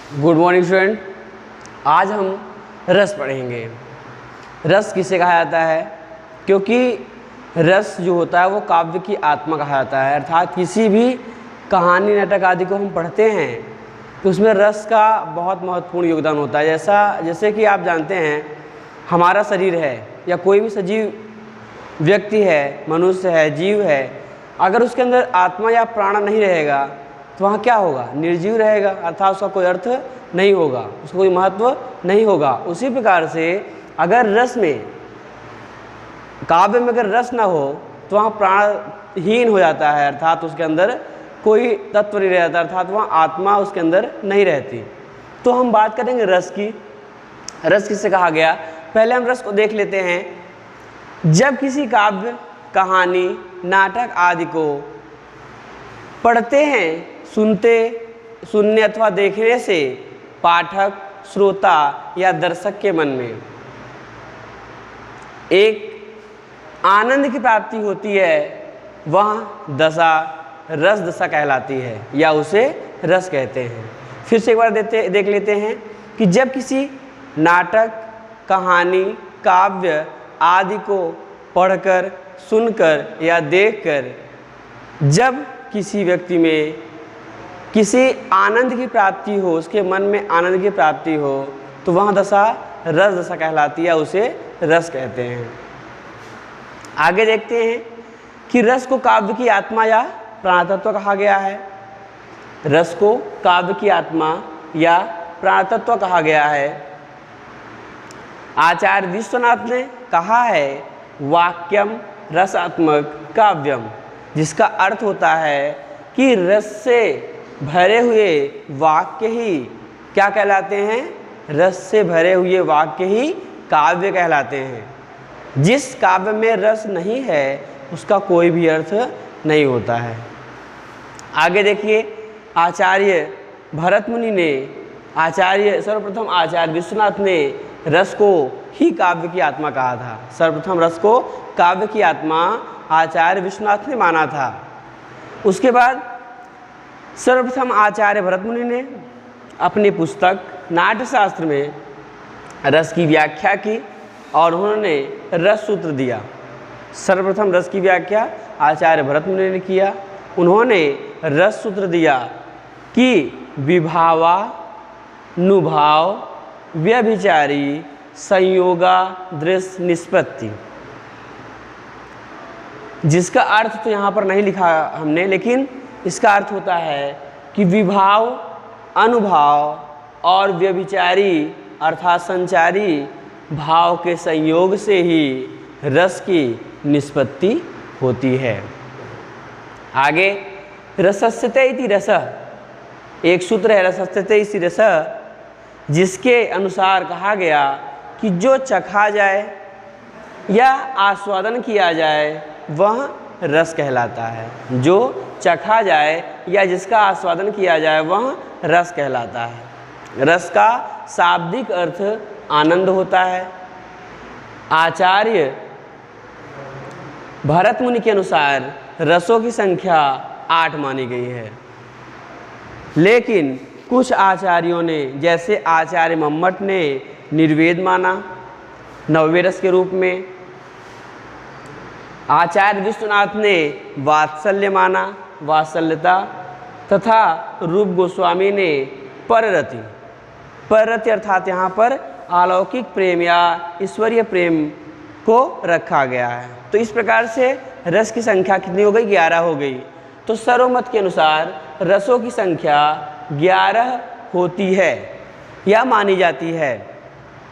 Good morning student. आज हम रस पढ़ेंगे। रस किसे कहा जाता है? क्योंकि रस जो होता है वो काव्य की आत्मा कहा जाता है, अर्थात किसी भी कहानी नाटक आदि को हम पढ़ते हैं तो उसमें रस का बहुत महत्वपूर्ण योगदान होता है। जैसे कि आप जानते हैं हमारा शरीर है या कोई भी सजीव व्यक्ति है, मनुष्य है, जीव है, अगर उसके अंदर आत्मा या प्राण नहीं रहेगा तो वहाँ क्या होगा? निर्जीव रहेगा, अर्थात उसका कोई अर्थ नहीं होगा, उसका कोई महत्व नहीं होगा। उसी प्रकार से अगर रस में, काव्य में अगर रस ना हो तो वहाँ प्राणहीन हो जाता है, अर्थात उसके अंदर कोई तत्व नहीं रहता, अर्थात वहाँ आत्मा उसके अंदर नहीं रहती। तो हम बात करेंगे रस की। रस किससे कहा गया? पहले हम रस को देख लेते हैं। जब किसी काव्य, कहानी, नाटक आदि को पढ़ते हैं, सुनने अथवा देखने से पाठक, श्रोता या दर्शक के मन में एक आनंद की प्राप्ति होती है, वह दशा रस दशा कहलाती है या उसे रस कहते हैं। फिर से एक बार देख लेते हैं कि जब किसी नाटक, कहानी, काव्य आदि को पढ़कर, सुनकर या देखकर जब किसी व्यक्ति में किसी आनंद की प्राप्ति हो, उसके मन में आनंद की प्राप्ति हो, तो वह दशा रस दशा कहलाती है, उसे रस कहते हैं। आगे देखते हैं कि रस को काव्य की आत्मा या प्राणतत्व कहा गया है। रस को काव्य की आत्मा या प्राणतत्व कहा गया है। आचार्य विश्वनाथ ने कहा है वाक्यम रसात्मक काव्यम, जिसका अर्थ होता है कि रस से भरे हुए वाक्य ही क्या कहलाते हैं? रस से भरे हुए वाक्य ही काव्य कहलाते हैं। जिस काव्य में रस नहीं है उसका कोई भी अर्थ नहीं होता है। आगे देखिए, आचार्य भरत मुनि ने, सर्वप्रथम आचार्य विश्वनाथ ने रस को ही काव्य की आत्मा कहा था। सर्वप्रथम रस को काव्य की आत्मा आचार्य विश्वनाथ ने माना था। उसके बाद सर्वप्रथम आचार्य भरत मुनि ने अपनी पुस्तक नाट्यशास्त्र में रस की व्याख्या की और उन्होंने रस सूत्र दिया। सर्वप्रथम रस की व्याख्या आचार्य भरत मुनि ने किया। उन्होंने रस सूत्र दिया कि विभावानुभाव व्यभिचारी संयोगा दृश्य निष्पत्ति, जिसका अर्थ तो यहाँ पर नहीं लिखा हमने, लेकिन इसका अर्थ होता है कि विभाव, अनुभाव और व्यभिचारी अर्थात संचारी भाव के संयोग से ही रस की निष्पत्ति होती है। आगे रसस्यते इति रसः, एक सूत्र है रसस्यते इति रसः, जिसके अनुसार कहा गया कि जो चखा जाए या आस्वादन किया जाए वह रस कहलाता है। जो चखा जाए या जिसका आस्वादन किया जाए वह रस कहलाता है। रस का शाब्दिक अर्थ आनंद होता है। आचार्य भरत मुनि के अनुसार रसों की संख्या 8 मानी गई है, लेकिन कुछ आचार्यों ने, जैसे आचार्य मम्मट ने निर्वेद माना 9वें रस के रूप में, आचार्य विश्वनाथ ने वात्सल्य माना, वात्सल्यता, तथा रूप गोस्वामी ने पररति अर्थात यहाँ पर अलौकिक प्रेम या ईश्वरीय प्रेम को रखा गया है। तो इस प्रकार से रस की संख्या कितनी हो गई? 11 हो गई। तो सर्वमत के अनुसार रसों की संख्या 11 होती है या मानी जाती है,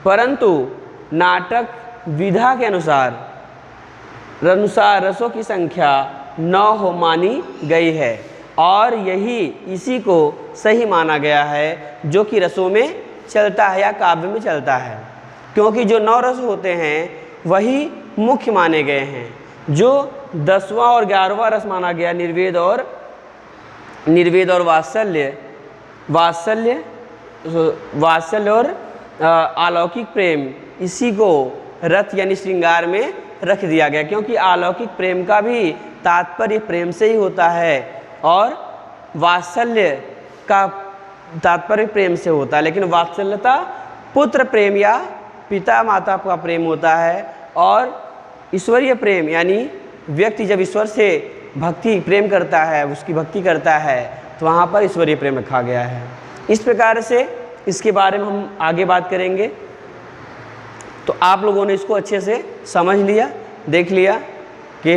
परंतु नाटक विधा के अनुसार रसों की संख्या 9 मानी गई है और इसी को सही माना गया है जो कि रसों में चलता है या काव्य में चलता है, क्योंकि जो 9 रस होते हैं वही मुख्य माने गए हैं। जो 10वां और 11वां रस माना गया निर्वेद और वात्सल्य और अलौकिक प्रेम, इसी को रथ यानी श्रृंगार में रख दिया गया, क्योंकि अलौकिक प्रेम का भी तात्पर्य प्रेम से ही होता है और वात्सल्य का तात्पर्य प्रेम से होता है, लेकिन वात्सल्यता पुत्र प्रेम या पिता माता का प्रेम होता है। और ईश्वरीय प्रेम यानी व्यक्ति जब ईश्वर से भक्ति प्रेम करता है, उसकी भक्ति करता है, तो वहाँ पर ईश्वरीय प्रेम रखा गया है। इस प्रकार से इसके बारे में हम आगे बात करेंगे। तो आप लोगों ने इसको अच्छे से समझ लिया, देख लिया कि